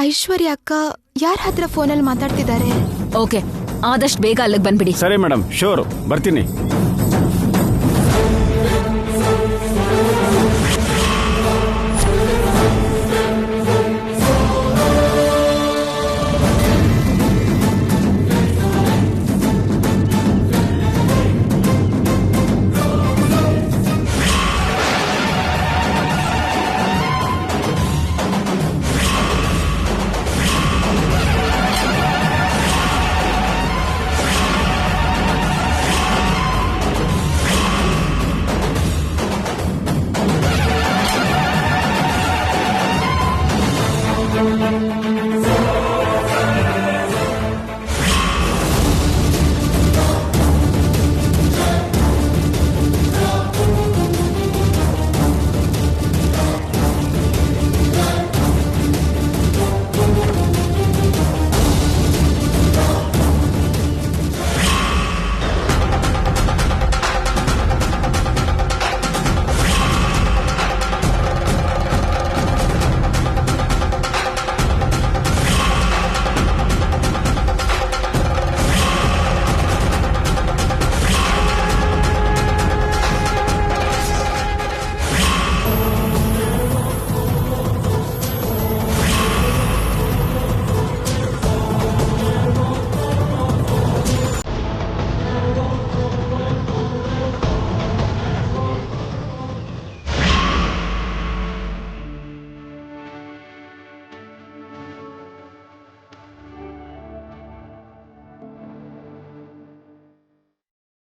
ಐಶ್ವರ್ಯ ಅಕ್ಕ ಯಾರ ಹತ್ರ ಫೋನಲ್ಲಿ ಮಾತಾಡ್ತಿದ್ದಾರೆ? ಓಕೆ, ಆದಷ್ಟು ಬೇಗ ಅಲ್ಲಿಗೆ ಬಂದ್ಬಿಡಿ. ಸರಿ ಮೇಡಮ್, ಶೋರ್, ಬರ್ತೀನಿ.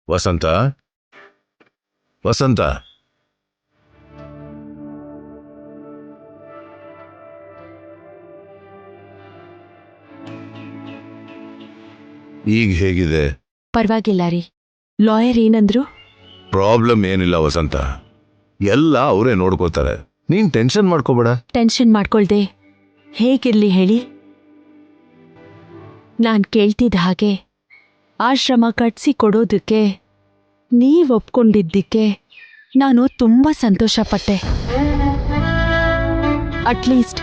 ವಸಂತ, ವಸಂತ, ಈಗ ಹೇಗಿದೆ? ಪರವಾಗಿಲ್ಲ ರೀ. ಲಾಯರ್ ಏನಂದ್ರು? ಪ್ರಾಬ್ಲಮ್ ಏನಿಲ್ಲ ವಸಂತ, ಎಲ್ಲ ಅವರೇ ನೋಡ್ಕೋತಾರೆ. ನೀನ್ ಟೆನ್ಷನ್ ಮಾಡ್ಕೋಬೇಡ. ಟೆನ್ಷನ್ ಮಾಡ್ಕೊಳ್ದೆ ಹೇಗಿರ್ಲಿ ಹೇಳಿ? ನಾನ್ ಕೇಳ್ತಿದ್ದ ಹಾಗೆ ಆಶ್ರಮ ಕಟ್ಸಿ ಕೊಡೋದಕ್ಕೆ ನೀವ್ ಒಪ್ಕೊಂಡಿದ್ದಕ್ಕೆ ನಾನು ತುಂಬಾ ಸಂತೋಷಪಟ್ಟೆ. ಅಟ್ಲೀಸ್ಟ್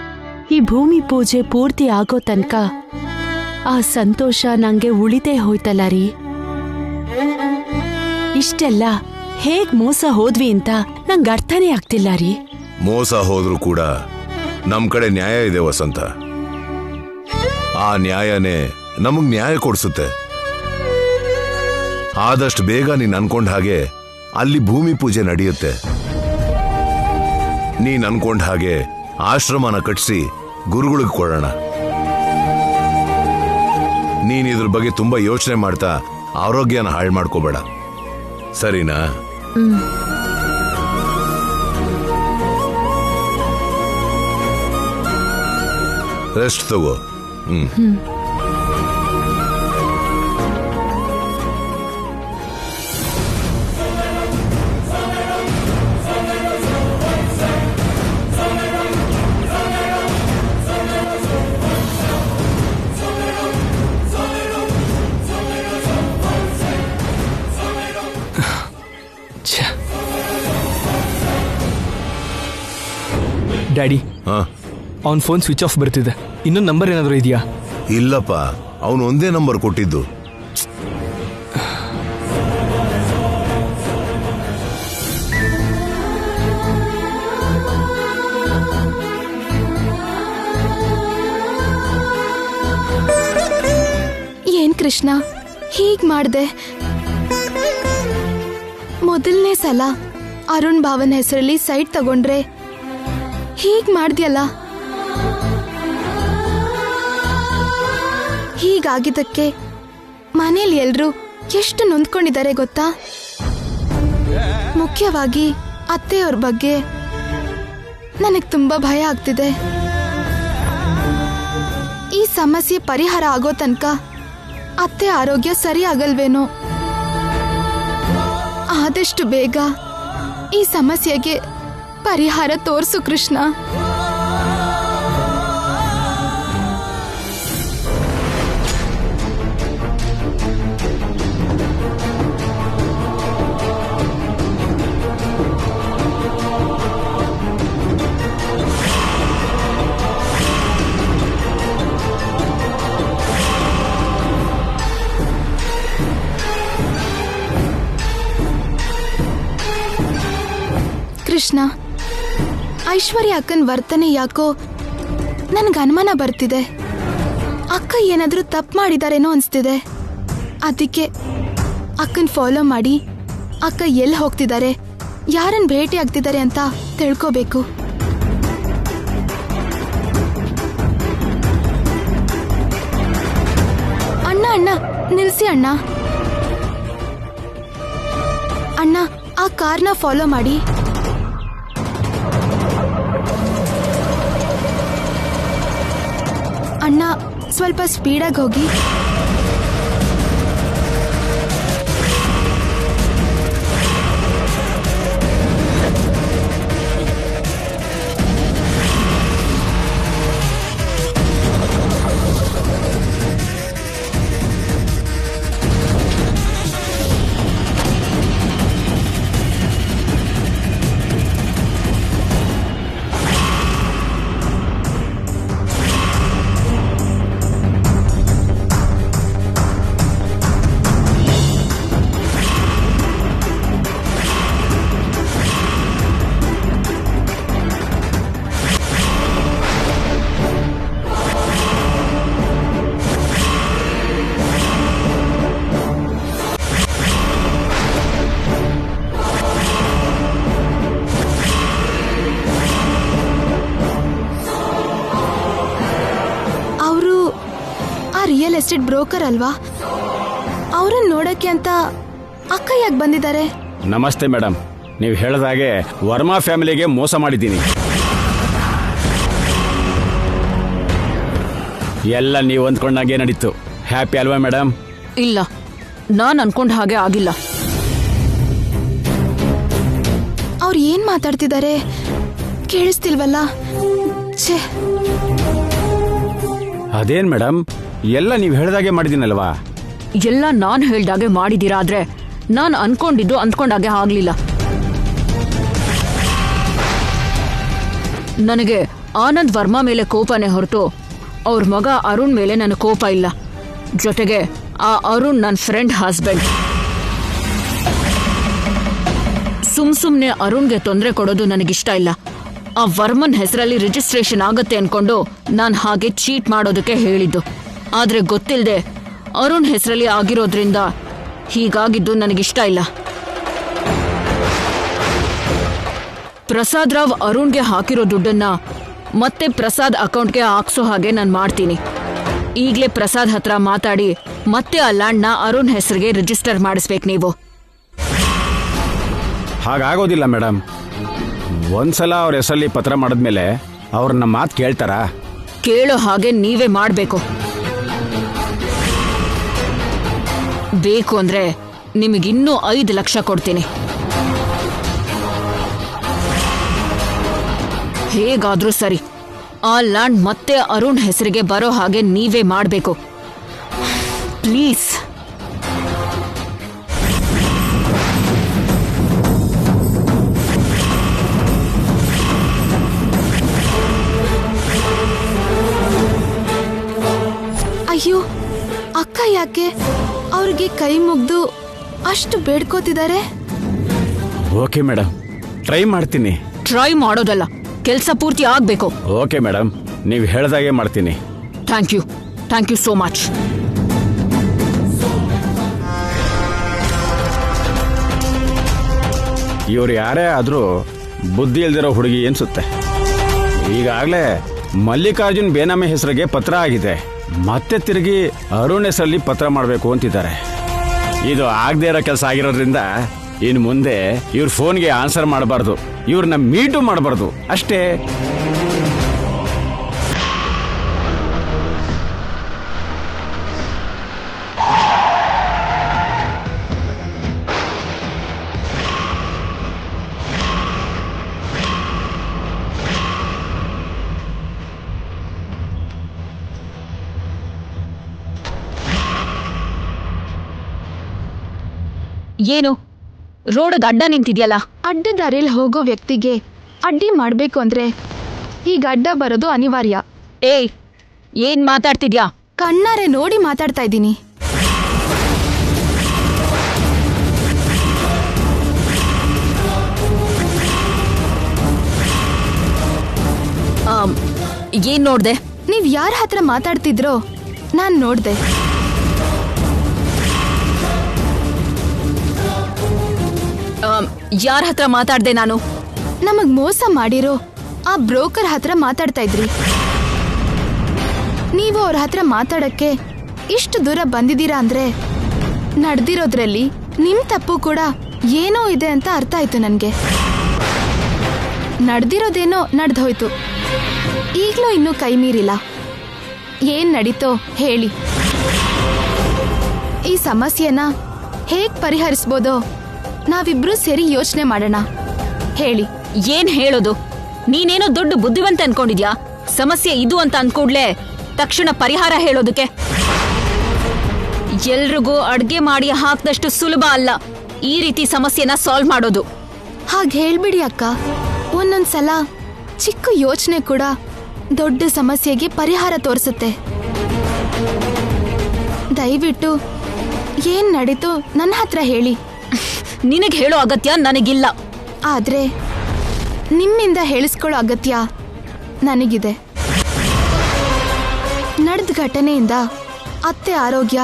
ಈ ಭೂಮಿ ಪೂಜೆ ಪೂರ್ತಿ ಆಗೋ ತನಕ ಆ ಸಂತೋಷ ನಂಗೆ ಉಳಿದೇ ಹೋಯ್ತಲ್ಲ ರೀ. ಇಷ್ಟೆಲ್ಲ ಹೇಗ್ ಮೋಸ ಹೋದ್ವಿ ಅಂತ ನಂಗೆ ಅರ್ಥನೇ ಆಗ್ತಿಲ್ಲ ರೀ. ಮೋಸ ಹೋದ್ರೂ ಕೂಡ ನಮ್ ಕಡೆ ನ್ಯಾಯ ಇದೆ ವಸಂತ. ಆ ನ್ಯಾಯನೇ ನಮಗ್ ನ್ಯಾಯ ಕೊಡ್ಸುತ್ತೆ. ಆದಷ್ಟು ಬೇಗ ನೀನ್ ಅನ್ಕೊಂಡ ಹಾಗೆ ಅಲ್ಲಿ ಭೂಮಿ ಪೂಜೆ ನಡೆಯುತ್ತೆ. ನೀನ್ ಅನ್ಕೊಂಡ ಹಾಗೆ ಆಶ್ರಮನ ಕಟ್ಸಿ ಗುರುಗಳಿಗೆ ಕೊಡೋಣ. ನೀನ್ ಇದ್ರ ಬಗ್ಗೆ ತುಂಬಾ ಯೋಚನೆ ಮಾಡ್ತಾ ಆರೋಗ್ಯನ ಹಾಳು ಮಾಡ್ಕೋಬೇಡ, ಸರಿನಾ? ರೆಸ್ಟ್ ತಗೋ. ಡ್ಯಾಡಿ, ಅವನ್ ಫೋನ್ ಸ್ವಿಚ್ ಆಫ್ ಬರ್ತಿದೆ. ಇನ್ನೊಂದು ನಂಬರ್ ಏನಾದರೂ ಇದೆಯಾ? ಇಲ್ಲಪ್ಪ, ಅವನು ಒಂದೇ ನಂಬರ್ ಕೊಟ್ಟಿದ್ದು. ಏನ್ ಕೃಷ್ಣ ಹೀಗ್ ಮಾಡ್ದೆ? ಮೊದಲನೇ ಸಲ ಅರುಣ್ ಭಾವನ್ ಹೆಸರಲ್ಲಿ ಸೈಟ್ ತಗೊಂಡ್ರೆ ಹೀಗ್ ಮಾಡ್ದ್ಯಲ್ಲ. ಹೀಗಾಗಿದ್ದಕ್ಕೆ ಮನೇಲಿ ಎಲ್ರು ಎಷ್ಟು ನೊಂದ್ಕೊಂಡಿದ್ದಾರೆ ಗೊತ್ತಾ? ಮುಖ್ಯವಾಗಿ ಅತ್ತೆಯವ್ರ ಬಗ್ಗೆ ನನಗ್ ತುಂಬಾ ಭಯ ಆಗ್ತಿದೆ. ಈ ಸಮಸ್ಯೆ ಪರಿಹಾರ ಆಗೋ ತನಕ ಅತ್ತೆ ಆರೋಗ್ಯ ಸರಿ ಆಗಲ್ವೇನೋ. ಆದಷ್ಟು ಬೇಗ ಈ ಸಮಸ್ಯೆಗೆ ಪರಿಹಾರ ತೋರ್ಸು ಕೃಷ್ಣ. ಕೃಷ್ಣ, ಐಶ್ವರ್ಯ ಅಕ್ಕನ ವರ್ತನೆ ಯಾಕೋ ನನ್ಗೆ ಅನುಮಾನ ಬರ್ತಿದೆ. ಅಕ್ಕ ಏನಾದ್ರೂ ತಪ್ಪು ಮಾಡಿದಾರೇನೋ ಅನ್ಸ್ತಿದೆ. ಅದಕ್ಕೆ ಅಕ್ಕನ್ ಫಾಲೋ ಮಾಡಿ ಅಕ್ಕ ಎಲ್ಲಿ ಹೋಗ್ತಿದ್ದಾರೆ, ಯಾರನ್ನ ಭೇಟಿ ಆಗ್ತಿದ್ದಾರೆ ಅಂತ ತಿಳ್ಕೋಬೇಕು. ಅಣ್ಣ ಅಣ್ಣ ನಿಲ್ಸಿ ಅಣ್ಣ. ಅಣ್ಣ, ಆ ಕಾರ್ನ ಫಾಲೋ ಮಾಡಿ. ಅಣ್ಣ, ಸ್ವಲ್ಪ ಸ್ಪೀಡಾಗಿ ಹೋಗಿ. ರಿಯಲ್ ಎಸ್ಟೇಟ್ ಬ್ರೋಕರ್ ಅಲ್ವಾ? ಅವ್ರನ್ನ ನೋಡಕ್ಕೆ ಅಂತ ಅಕ್ಕ ಯಾಕೆ ಬಂದಿದ್ದಾರೆ? ನಮಸ್ತೆ ಮೇಡಮ್, ನೀವು ಹೇಳಿದಾಗೆ ವರ್ಮಾ ಫ್ಯಾಮಿಲಿಗೆ ಮೋಸ ಮಾಡಿದ್ದೀನಿ. ಎಲ್ಲ ನೀವು ಅಂದ್ಕೊಂಡಾಗೆ ನಡೀತು. ಹ್ಯಾಪಿ ಅಲ್ವಾ ಮೇಡಮ್? ಇಲ್ಲ, ನಾನು ಅನ್ಕೊಂಡ ಹಾಗೆ ಆಗಿಲ್ಲ. ಅವ್ರು ಏನ್ ಮಾತಾಡ್ತಿದ್ದಾರೆ ಕೇಳಿಸ್ತಿಲ್ವಲ್ಲ? ಛೇ, ಅದೇನ್ ಮೇಡಮ್, ಎಲ್ಲ ನೀವು ಹೇಳಿದಾಗೆ ಮಾಡಿದ್ದೀನಲ್ವಾ? ಎಲ್ಲ ನಾನು ಹೇಳ್ದಾಗೆ ಮಾಡಿದ್ದೀರಾ, ಆದ್ರೆ ನಾನು ಅನ್ಕೊಂಡಿದ್ದು ಅಂದ್ಕೊಂಡಾಗೆ ಆಗ್ಲಿಲ್ಲ. ನನಗೆ ಆನಂದ್ ವರ್ಮಾ ಮೇಲೆ ಕೋಪನೇ ಹೊರತು ಅವ್ರ ಮಗ ಅರುಣ್ ಮೇಲೆ ನನಗೆ ಕೋಪ ಇಲ್ಲ. ಜೊತೆಗೆ ಆ ಅರುಣ್ ನನ್ನ ಫ್ರೆಂಡ್ ಹಸ್ಬೆಂಡ್. ಸುಮ್ನೆ ಅರುಣ್ಗೆ ತೊಂದರೆ ಕೊಡೋದು ನನಗಿಷ್ಟ ಇಲ್ಲ. ಆ ವರ್ಮನ್ ಹೆಸರಲ್ಲಿ ರಿಜಿಸ್ಟ್ರೇಷನ್ ಆಗತ್ತೆ ಅನ್ಕೊಂಡು ನಾನು ಹಾಗೆ ಚೀಟ್ ಮಾಡೋದಕ್ಕೆ ಹೇಳಿದ್ದು. ಆದ್ರೆ ಗೊತ್ತಿಲ್ಲದೆ ಅರುಣ್ ಹೆಸರಲ್ಲಿ ಆಗಿರೋದ್ರಿಂದ ಹೀಗಾಗಿದ್ದು ನನಗಿಷ್ಟ ಇಲ್ಲ. ಪ್ರಸಾದ್ ರಾವ್ ಅರುಣ್ಗೆ ಹಾಕಿರೋ ದುಡ್ಡನ್ನ ಮತ್ತೆ ಪ್ರಸಾದ್ ಅಕೌಂಟ್ಗೆ ಹಾಕ್ಸೋ ಹಾಗೆ ನಾನು ಮಾಡ್ತೀನಿ. ಈಗಲೇ ಪ್ರಸಾದ್ ಹತ್ರ ಮಾತಾಡಿ ಮತ್ತೆ ಆ ಲ್ಯಾಂಡ್ನ ಅರುಣ್ ಹೆಸರಿಗೆ ರಿಜಿಸ್ಟರ್ ಮಾಡಿಸ್ಬೇಕು ನೀವು. ಹಾಗಾಗೋದಿಲ್ಲ ಮೇಡಮ್. ಒಂದ್ಸಲ ಅವ್ರ ಹೆಸರಲ್ಲಿ ಪತ್ರ ಮಾಡಿದ್ಮೇಲೆ ಅವ್ರನ್ನ ಮಾತು ಕೇಳ್ತಾರಾ? ಕೇಳೋ ಹಾಗೆ ನೀವೇ ಮಾಡಬೇಕು. ಬೇಕು ಅಂದ್ರೆ ನಿಮಗಿನ್ನೂ 5 ಲಕ್ಷ ಕೊಡ್ತೀನಿ. ಹೇಗಾದ್ರೂ ಸರಿ, ಆ ಲ್ಯಾಂಡ್ ಮತ್ತೆ ಅರುಣ್ ಹೆಸರಿಗೆ ಬರೋ ಹಾಗೆ ನೀವೇ ಮಾಡಬೇಕು ಪ್ಲೀಸ್. ಅಯ್ಯೋ, ಅಕ್ಕ ಯಾಕೆ ಅವ್ರಿಗೆ ಕೈ ಮುಗ್ದು ಅಷ್ಟು ಬೇಡ್ಕೋತಿದ್ದಾರೆ? ಓಕೆ ಮೇಡಮ್, ಟ್ರೈ ಮಾಡ್ತೀನಿ. ಟ್ರೈ ಮಾಡೋದಲ್ಲ, ಕೆಲಸ ಪೂರ್ತಿ ಆಗ್ಬೇಕು. ಓಕೆ ಮೇಡಮ್, ನೀವು ಹೇಳ್ದಾಗೆ ಮಾಡ್ತೀನಿ. Thank you so much. ಇವ್ರು ಯಾರೇ ಆದ್ರೂ ಬುದ್ಧಿ ಇಲ್ದಿರೋ ಹುಡುಗಿ ಅನ್ಸುತ್ತೆ. ಈಗಾಗಲೇ ಮಲ್ಲಿಕಾರ್ಜುನ್ ಬೇನಾಮಿ ಹೆಸರಿಗೆ ಪತ್ರ ಆಗಿದೆ, ಮತ್ತೆ ತಿರುಗಿ ಅರುಣ್ ಹೆಸರಲ್ಲಿ ಪತ್ರ ಮಾಡಬೇಕು ಅಂತಿದ್ದಾರೆ. ಇದು ಆಗದೆ ಇರೋ ಕೆಲಸ ಆಗಿರೋದ್ರಿಂದ ಇನ್ನು ಮುಂದೆ ಇವ್ರ ಫೋನ್ಗೆ ಆನ್ಸರ್ ಮಾಡಬಾರ್ದು, ಇವ್ರನ್ನ ಮೀಟು ಮಾಡಬಾರ್ದು ಅಷ್ಟೇ. ಏನು ರೋಡ್ ಅಡ್ಡ ನಿಂತಿದ್ಯಲ್ಲ? ಅಡ್ಡ ದಾರಿಯಲ್ಲಿ ಹೋಗೋ ವ್ಯಕ್ತಿಗೆ ಅಡ್ಡಿ ಮಾಡ್ಬೇಕು ಅಂದ್ರೆ ಈಗ ಅಡ್ಡ ಬರೋದು ಅನಿವಾರ್ಯ. ಏಯ್, ಏನ್ ಮಾತಾಡ್ತಿದ್ಯಾ? ಕಣ್ಣಾರೆ ನೋಡಿ ಮಾತಾಡ್ತಾ ಇದ್ದೀನಿ. ಏನ್ ನೋಡ್ದೆ? ನೀವ್ ಯಾರ ಹತ್ರ ಮಾತಾಡ್ತಿದ್ರೋ ನಾನ್ ನೋಡ್ದೆ. ಯಾರ ಹತ್ರ ಮಾತಾಡ್ದೆ ನಾನು? ನಮಗ್ ಮೋಸ ಮಾಡಿರೋ ಆ ಬ್ರೋಕರ್ ಹತ್ರ ಮಾತಾಡ್ತಾ ಇದ್ರಿ. ನೀವು ಅವ್ರ ಹತ್ರ ಮಾತಾಡಕ್ಕೆ ಇಷ್ಟು ದೂರ ಬಂದಿದ್ದೀರಾ ಅಂದ್ರೆ ನಡೆದಿರೋದ್ರಲ್ಲಿ ನಿಮ್ ತಪ್ಪು ಕೂಡ ಏನೋ ಇದೆ ಅಂತ ಅರ್ಥ ಆಯ್ತು ನನ್ಗೆ. ನಡೆದಿರೋದೇನೋ ನಡೆದೋಯ್ತು, ಈಗ್ಲೂ ಇನ್ನೂ ಕೈ ಮೀರಿಲ್ಲ. ಏನ್ ನಡೀತೋ ಹೇಳಿ. ಈ ಸಮಸ್ಯೆನ ಹೇಗ್ ಪರಿಹರಿಸ್ಬೋದೋ ನಾವಿಬ್ರು ಸೇರಿ ಯೋಚನೆ ಮಾಡೋಣ. ಹೇಳಿ. ಏನ್ ಹೇಳೋದು? ನೀನೇನೋ ದೊಡ್ಡ ಬುದ್ಧಿವಂತ ಅನ್ಕೊಂಡಿದ್ಯಾ? ಸಮಸ್ಯೆ ಇದು ಅಂತ ಅನ್ಕೂಡ್ಲೆ ತಕ್ಷಣ ಪರಿಹಾರ ಹೇಳೋದಕ್ಕೆ. ಎಲ್ರಿಗೂ ಅಡ್ಗೆ ಮಾಡಿ ಹಾಕ್ದಷ್ಟು ಸುಲಭ ಅಲ್ಲ ಈ ರೀತಿ ಸಮಸ್ಯೆನ ಸಾಲ್ವ್ ಮಾಡೋದು. ಹಾಗೆ ಹೇಳ್ಬಿಡಿ ಅಕ್ಕ. ಒಂದೊಂದ್ಸಲ ಚಿಕ್ಕ ಯೋಚನೆ ಕೂಡ ದೊಡ್ಡ ಸಮಸ್ಯೆಗೆ ಪರಿಹಾರ ತೋರಿಸುತ್ತೆ. ದಯವಿಟ್ಟು ಏನ್ ನಡೀತು ನನ್ನ ಹತ್ರ ಹೇಳಿ. ನಿನಗೆ ಹೇಳೋ ಅಗತ್ಯ ನನಗಿಲ್ಲ. ಆದ್ರೆ ನಿಮ್ಮಿಂದ ಹೇಳಿಸ್ಕೊಳ್ಳೋ ಅಗತ್ಯ ನನಗಿದೆ. ನಡೆದ ಘಟನೆಯಿಂದ ಅತ್ತೆ ಆರೋಗ್ಯ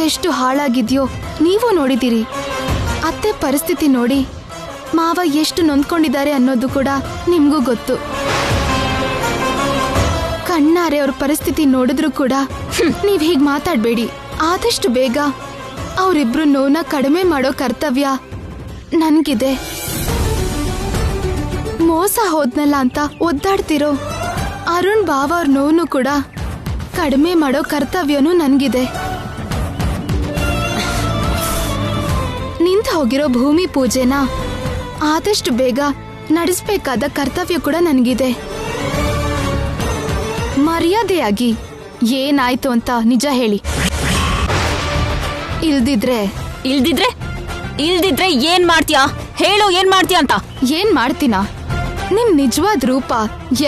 ಎಷ್ಟು ಹಾಳಾಗಿದ್ಯೋ ನೀವು ನೋಡಿದ್ದೀರಿ. ಅತ್ತೆ ಪರಿಸ್ಥಿತಿ ನೋಡಿ ಮಾವ ಎಷ್ಟು ನೊಂದ್ಕೊಂಡಿದ್ದಾರೆ ಅನ್ನೋದು ಕೂಡ ನಿಮ್ಗೂ ಗೊತ್ತು. ಕಣ್ಣಾರೆ ಅವ್ರ ಪರಿಸ್ಥಿತಿ ನೋಡಿದ್ರು ಕೂಡ ನೀವ್ ಹೀಗ್ ಮಾತಾಡ್ಬೇಡಿ. ಆದಷ್ಟು ಬೇಗ ಅವರಿಬ್ರು ನೋವನ್ನ ಕಡಿಮೆ ಮಾಡೋ ಕರ್ತವ್ಯ ನನ್ಗಿದೆ. ಮೋಸ ಹೋದ್ನಲ್ಲ ಅಂತ ಒದ್ದಾಡ್ತಿರೋ ಅರುಣ್ ಬಾವ ಅವ್ರ ನೋವನ್ನು ಕೂಡ ಕಡಿಮೆ ಮಾಡೋ ಕರ್ತವ್ಯನೂ ನನ್ಗಿದೆ. ನಿಂತು ಹೋಗಿರೋ ಭೂಮಿ ಪೂಜೆನ ಆದಷ್ಟು ಬೇಗ ನಡೆಸಬೇಕಾದ ಕರ್ತವ್ಯ ಕೂಡ ನನ್ಗಿದೆ. ಮರ್ಯಾದೆಯಾಗಿ ಏನಾಯ್ತು ಅಂತ ನಿಜ ಹೇಳಿ. ಇಲ್ದಿದ್ರೆ ಏನ್ ಮಾಡ್ತೀಯಾ ಹೇಳು? ಏನ್ ಮಾಡ್ತೀಯ ಅಂತ? ಏನ್ ಮಾಡ್ತೀನ? ನಿಮ್ ನಿಜವಾದ ರೂಪ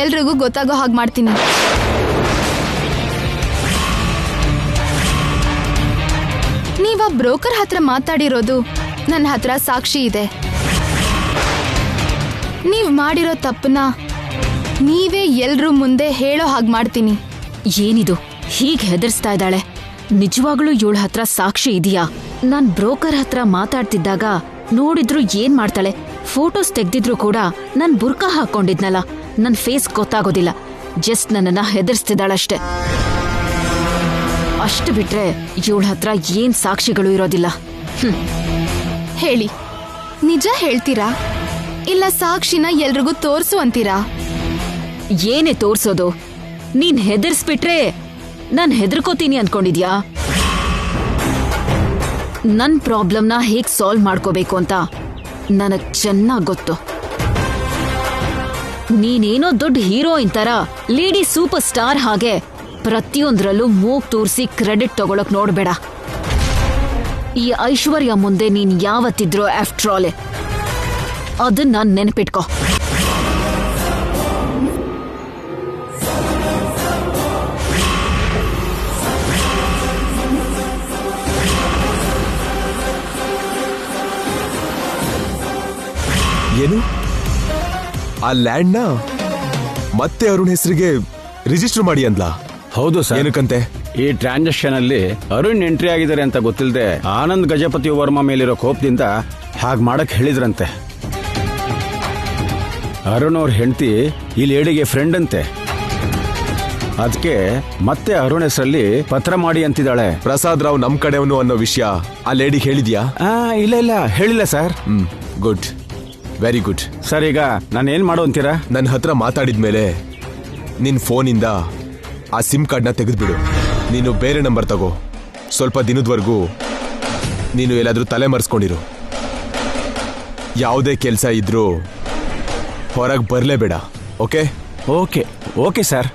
ಎಲ್ರಿಗೂ ಗೊತ್ತಾಗೋ ಹಾಗೆ ಮಾಡ್ತೀನಿ. ನೀವ ಬ್ರೋಕರ್ ಹತ್ರ ಮಾತಾಡಿರೋದು ನನ್ನ ಹತ್ರ ಸಾಕ್ಷಿ ಇದೆ. ನೀವ್ ಮಾಡಿರೋ ತಪ್ಪನ್ನ ನೀವೇ ಎಲ್ರೂ ಮುಂದೆ ಹೇಳೋ ಹಾಗೆ ಮಾಡ್ತೀನಿ. ಏನಿದು ಹೀಗೆ ಹೆದರ್ಸ್ತಾ ಇದ್ದಾಳೆ? ನಿಜವಾಗ್ಲೂ ಇವಳ ಹತ್ರ ಸಾಕ್ಷಿ ಇದೆಯಾ? ನಾನ್ ಬ್ರೋಕರ್ ಹತ್ರ ಮಾತಾಡ್ತಿದ್ದಾಗ ನೋಡಿದ್ರು ಏನ್ ಮಾಡ್ತಾಳೆ? ಫೋಟೋಸ್ ತೆಗ್ದಿದ್ರು ಕೂಡ ನಾನ್ ಬುರ್ಕಾ ಹಾಕೊಂಡಿದ್ನಲ್ಲ, ನನ್ ಫೇಸ್ ಗೊತ್ತಾಗೋದಿಲ್ಲ. ಜಸ್ಟ್ ನನ್ನನ್ನ ಹೆದರ್ಸ್ತಿದ್ದಾಳಷ್ಟೆ. ಅಷ್ಟು ಬಿಟ್ರೆ ಇವಳ ಹತ್ರ ಏನ್ ಸಾಕ್ಷಿಗಳು ಇರೋದಿಲ್ಲ. ಹೇಳಿ, ನಿಜ ಹೇಳ್ತೀರಾ ಇಲ್ಲ ಸಾಕ್ಷಿನ ಎಲ್ರಿಗೂ ತೋರ್ಸು ಅಂತೀರಾ? ಏನೇ ತೋರ್ಸೋದು? ನೀನ್ ಹೆದರ್ಸ್ಬಿಟ್ರೆ ನಾನ್ ಹೆದರ್ಕೋತೀನಿ ಅನ್ಕೊಂಡಿದ್ಯಾ? ನನ್ ಪ್ರಾಬ್ಲಮ್ನ ಹೇಗ್ ಸಾಲ್ವ್ ಮಾಡ್ಕೋಬೇಕು ಅಂತ ನನಗ್ ಚೆನ್ನಾಗ್ ಗೊತ್ತು. ನೀನೇನೋ ದೊಡ್ಡ ಹೀರೋಯಿನ್ ತರ ಲೇಡಿ ಸೂಪರ್ ಸ್ಟಾರ್ ಹಾಗೆ ಪ್ರತಿಯೊಂದ್ರಲ್ಲೂ ಮೂಗ್ ತೂರ್ಸಿ ಕ್ರೆಡಿಟ್ ತಗೊಳಕ್ ನೋಡ್ಬೇಡ. ಈ ಐಶ್ವರ್ಯ ಮುಂದೆ ನೀನ್ ಯಾವತ್ತಿದ್ರೋ ಆಫ್ಟರ್ ಆಲ್ ಅದನ್ನ ನೆನಪಿಟ್ಕೋ. ಏನು ಆ ಲ್ಯಾಂಡ್ನ ಮತ್ತೆ ಅರುಣ್ ಹೆಸರಿಗೆ ರಿಜಿಸ್ಟರ್ ಮಾಡಿ ಅಂದ್ಲಾ? ಹೌದು ಸರ್. ಏನಕ್ಕಂತೆ? ಈ ಟ್ರಾನ್ಸಾಕ್ಷನ್ ಅಲ್ಲಿ ಅರುಣ್ ಎಂಟ್ರಿ ಆಗಿದ್ದಾರೆ ಅಂತ ಗೊತ್ತಿಲ್ಲದೆ ಆನಂದ್ ಗಜಪತಿ ವರ್ಮಾ ಮೇಲಿರೋ ಕೋಪದಿಂದ ಹಾಗೆ ಮಾಡಕ್ ಹೇಳಿದ್ರಂತೆ. ಅರುಣ್ ಅವ್ರ ಹೆಂಡತಿ ಈ ಲೇಡಿಗೆ ಫ್ರೆಂಡ್ ಅಂತೆ. ಅದಕ್ಕೆ ಮತ್ತೆ ಅರುಣ್ ಹೆಸರಲ್ಲಿ ಪತ್ರ ಮಾಡಿ ಅಂತಿದ್ದಾಳೆ. ಪ್ರಸಾದ್ ರಾವ್ ನಮ್ ಕಡೆಯವನು ಅನ್ನೋ ವಿಷಯ ಆ ಲೇಡಿ ಹೇಳಿದ್ಯಾ? ಇಲ್ಲ ಹೇಳಿಲ್ಲ sir. Good, very good. Sir, ಈಗ ನಾನು ಏನ್ ಮಾಡು ಅಂತೀರಾ? ನನ್ನ ಹತ್ರ ಮಾತಾಡಿದ್ಮೇಲೆ ನಿನ್ ಫೋನಿಂದ ಆ ಸಿಮ್ ಕಾರ್ಡ್ನ ತೆಗೆದ್ಬಿಡು. ನೀನು ಬೇರೆ ನಂಬರ್ ತಗೋ. ಸ್ವಲ್ಪ ದಿನದವರೆಗೂ ನೀನು ಎಲ್ಲಾದ್ರೂ ತಲೆ ಮರೆಸ್ಕೊಂಡಿರು. ಯಾವುದೇ ಕೆಲಸ ಇದ್ರೂ ಹೊರಗೆ ಬರಲೇಬೇಡ. ಓಕೆ? Okay okay sir.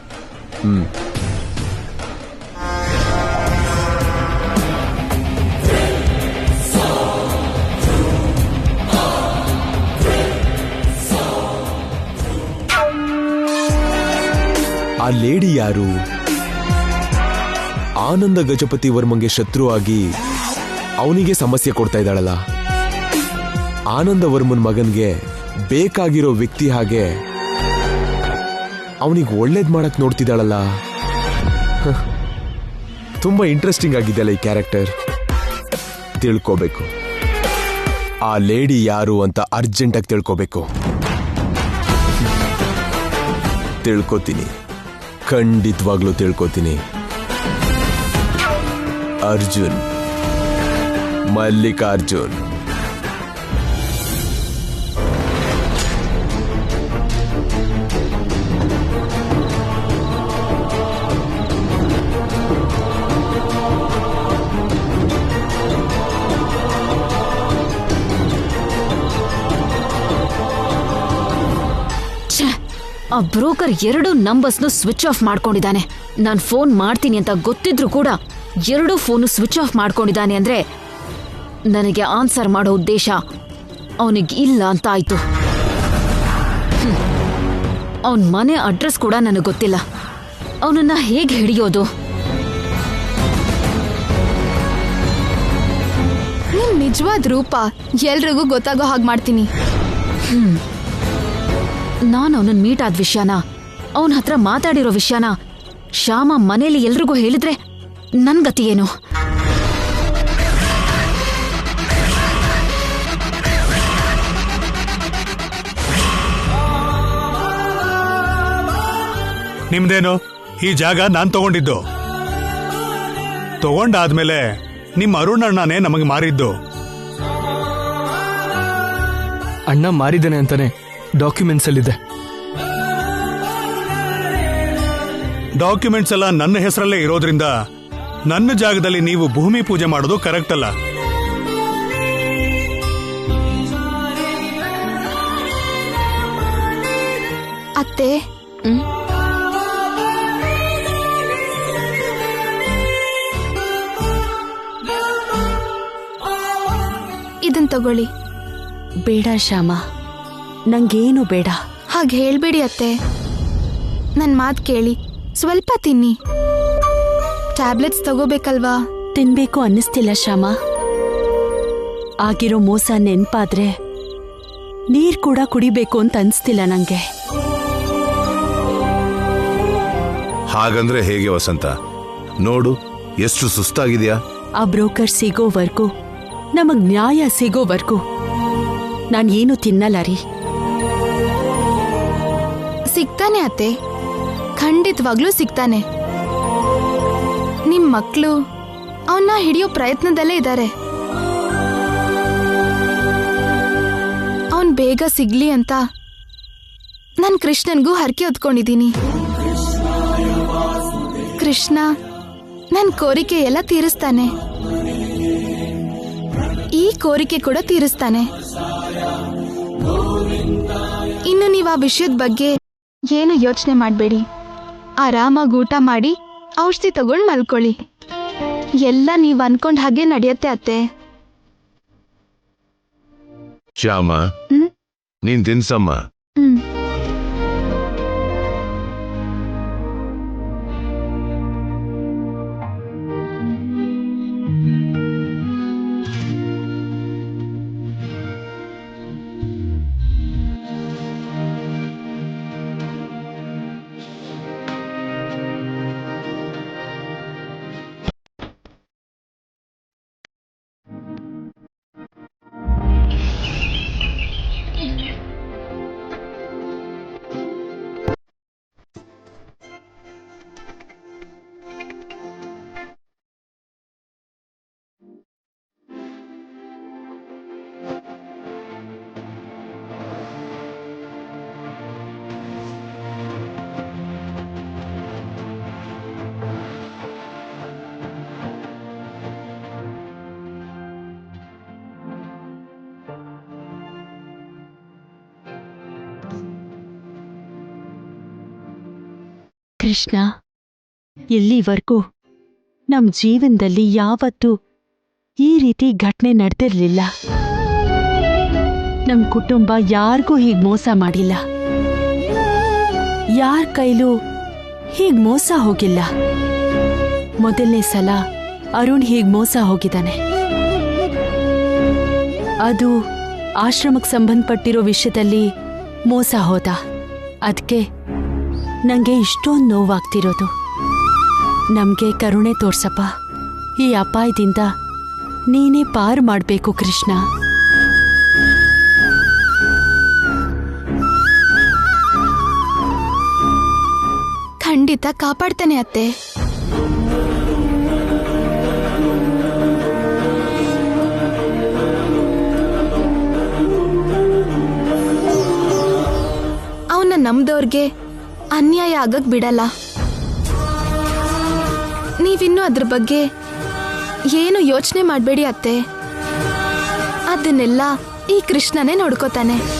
ಆ ಲೇಡಿ ಯಾರು? ಆನಂದ ಗಜಪತಿ ವರ್ಮಂಗೆ ಶತ್ರು ಆಗಿ ಅವನಿಗೆ ಸಮಸ್ಯೆ ಕೊಡ್ತಾ ಇದ್ದಾಳಲ್ಲ. ಆನಂದ ವರ್ಮನ್ ಮಗನ್ಗೆ ಬೇಕಾಗಿರೋ ವ್ಯಕ್ತಿ ಹಾಗೆ ಅವನಿಗೆ ಒಳ್ಳೇದ್ ಮಾಡಕ್ ನೋಡ್ತಿದ್ದಾಳಲ್ಲ. ತುಂಬಾ ಇಂಟ್ರೆಸ್ಟಿಂಗ್ ಆಗಿದೆಯಲ್ಲ ಈ ಕ್ಯಾರೆಕ್ಟರ್. ತಿಳ್ಕೋಬೇಕು, ಆ ಲೇಡಿ ಯಾರು ಅಂತ ಅರ್ಜೆಂಟಾಗಿ ತಿಳ್ಕೋಬೇಕು. ತಿಳ್ಕೋತೀನಿ, ಖಂಡಿತವಾಗ್ಲೂ ತಿಳ್ಕೋತೀನಿ. ಅರ್ಜುನ್, ಮಲ್ಲಿಕಾರ್ಜುನ್. ಆ ಬ್ರೋಕರ್ 2 ನಂಬರ್ಸ್ನು ಸ್ವಿಚ್ ಆಫ್ ಮಾಡ್ಕೊಂಡಿದ್ದಾನೆ. ನಾನು ಫೋನ್ ಮಾಡ್ತೀನಿ ಅಂತ ಗೊತ್ತಿದ್ರು ಕೂಡ 2 ಫೋನು ಸ್ವಿಚ್ ಆಫ್ ಮಾಡ್ಕೊಂಡಿದ್ದಾನೆ ಅಂದ್ರೆ ನನಗೆ ಆನ್ಸರ್ ಮಾಡೋ ಉದ್ದೇಶ ಅವನಿಗೆ ಇಲ್ಲ ಅಂತ ಆಯ್ತು. ಅವನ ಮನೆ ಅಡ್ರೆಸ್ ಕೂಡ ನನಗೆ ಗೊತ್ತಿಲ್ಲ. ಅವನನ್ನ ಹೇಗೆ ಹಿಡಿಯೋದು? ನಿಮ್ ನಿಜವಾದ ರೂಪ ಎಲ್ರಿಗೂ ಗೊತ್ತಾಗೋ ಹಾಗೆ ಮಾಡ್ತೀನಿ. ನಾನು ಅವನನ್ನ ಮೀಟ್ ಆದ ವಿಷಯನ, ಅವನ ಹತ್ರ ಮಾತಾಡಿರೋ ವಿಷಯನ ಶ್ಯಾಮ ಮನೇಲಿ ಎಲ್ರಿಗೂ ಹೇಳಿದ್ರೆ ನನ್ ಗತಿ ಏನು? ನಿಮ್ದೇನು? ಈ ಜಾಗ ನಾನ್ ತಗೊಂಡಿದ್ದು. ತಗೊಂಡಾದ್ಮೇಲೆ ನಿಮ್ಮ ಅರುಣ್ ಅಣ್ಣನೇ ನಮಗೆ ಮಾರಿದ್ದು. ಅಣ್ಣ ಮಾರಿದ್ದಾನೆ ಅಂತಾನೆ ಡಾಕ್ಯುಮೆಂಟ್ಸ್ ಅಲ್ಲಿದೆ. ಡಾಕ್ಯುಮೆಂಟ್ಸ್ ಎಲ್ಲ ನನ್ನ ಹೆಸರಲ್ಲೇ ಇರೋದ್ರಿಂದ ನನ್ನ ಜಾಗದಲ್ಲಿ ನೀವು ಭೂಮಿ ಪೂಜೆ ಮಾಡೋದು ಕರೆಕ್ಟ್ ಅಲ್ಲ. ಅತ್ತೆ, ಇದನ್ ತಗೊಳ್ಳಿ. ಬೇಡ ಶ್ಯಾಮ, ನಂಗೇನು ಬೇಡ. ಹಾಗೆ ಹೇಳ್ಬೇಡಿ ಅತ್ತೆ, ನನ್ ಮಾತ್ ಕೇಳಿ, ಸ್ವಲ್ಪ ತಿನ್ನಿ. ಟ್ಯಾಬ್ಲೆಟ್ಸ್ ತಗೋಬೇಕಲ್ವಾ? ತಿನ್ಬೇಕು ಅನ್ನಿಸ್ತಿಲ್ಲ ಶ್ಯಾಮ. ಆಗಿರೋ ಮೋಸ ನೆನ್ಪಾದ್ರೆ ನೀರ್ ಕೂಡ ಕುಡಿಬೇಕು ಅಂತ ಅನ್ಸ್ತಿಲ್ಲ ನಂಗೆ. ಹಾಗಂದ್ರೆ ಹೇಗೆ ವಸಂತ? ನೋಡು ಎಷ್ಟು ಸುಸ್ತಾಗಿದೆಯಾ. ಆ ಬ್ರೋಕರ್ ಸಿಗೋವರ್ಗೂ, ನಮಗ್ ನ್ಯಾಯ ಸಿಗೋವರ್ಗೂ ನಾನ್ ಏನು ತಿನ್ನಲ್ಲ ರೀ. ಸಿಗ್ತಾನೆ ಅತ್ತೆ, ಖಂಡಿತವಾಗ್ಲೂ ಸಿಗ್ತಾನೆ. ನಿಮ್ ಮಕ್ಳು ಅವನ್ನ ಹಿಡಿಯೋ ಪ್ರಯತ್ನದಲ್ಲೇ ಇದ್ದಾರೆ. ಅವನ್ ಬೇಗ ಸಿಗ್ಲಿ ಅಂತ ನಾನ್ ಕೃಷ್ಣನ್ಗೂ ಹರಕೆ ಹೊತ್ಕೊಂಡಿದ್ದೀನಿ. ಕೃಷ್ಣ ನನ್ ಕೋರಿಕೆ ಎಲ್ಲ ತೀರಿಸ್ತಾನೆ, ಈ ಕೋರಿಕೆ ಕೂಡ ತೀರಿಸ್ತಾನೆ. ಇನ್ನು ನೀವು ಆ ವಿಷಯದ ಬಗ್ಗೆ ಏನು ಯೋಚನೆ ಮಾಡಬೇಡಿ. ಆರಾಮಾಗಿ ಊಟ ಮಾಡಿ ಔಷಧಿ ತಗೊಂಡು ಮಲ್ಕೊಳ್ಳಿ. ಎಲ್ಲ ನೀವು ಅನ್ಕೊಂಡ್ ಹಾಗೆ ನಡೆಯತ್ತೆ ಅತ್ತೆ. ಶ್ಯಾಮ, ನೀನ್ ತಿನ್ಸಮ್ಮ. ಕೃಷ್ಣ, ಇಲ್ಲಿವರೆಗೂ ನಮ್ ಜೀವನದಲ್ಲಿ ಯಾವತ್ತೂ ಈ ರೀತಿ ಘಟನೆ ನಡೆದಿರ್ಲಿಲ್ಲ. ನಮ್ ಕುಟುಂಬ ಯಾರಿಗೂ ಹೀಗ್ ಮೋಸ ಮಾಡಿಲ್ಲ, ಯಾರ ಕೈಲೂ ಹೀಗ್ ಮೋಸ ಹೋಗಿಲ್ಲ. ಮೊದಲನೇ ಸಲ ಅರುಣ್ ಹೀಗ್ ಮೋಸ ಹೋಗಿದ್ದಾನೆ. ಅದು ಆಶ್ರಮಕ್ಕೆ ಸಂಬಂಧಪಟ್ಟಿರೋ ವಿಷಯದಲ್ಲಿ ಮೋಸ ಹೋದ. ಅದಕ್ಕೆ ನಂಗೆ ಇಷ್ಟೊಂದು ನೋವಾಗ್ತಿರೋದು. ನಮ್ಗೆ ಕರುಣೆ ತೋರ್ಸಪ್ಪ. ಈ ಅಪಾಯದಿಂದ ನೀನೇ ಪಾರು ಮಾಡಬೇಕು ಕೃಷ್ಣ. ಖಂಡಿತ ಕಾಪಾಡ್ತಾನೆ ಅತ್ತೆ. ಅವನ್ನ ನಮ್ದವ್ರಿಗೆ ಅನ್ಯಾಯ ಆಗಕ್ ಬಿಡಲ್ಲ. ನೀವಿನ್ನೂ ಅದ್ರ ಬಗ್ಗೆ ಏನು ಯೋಚನೆ ಮಾಡಬೇಡಿ ಅತ್ತೆ. ಅದನ್ನೆಲ್ಲ ಈ ಕೃಷ್ಣನೇ ನೋಡ್ಕೋತಾನೆ.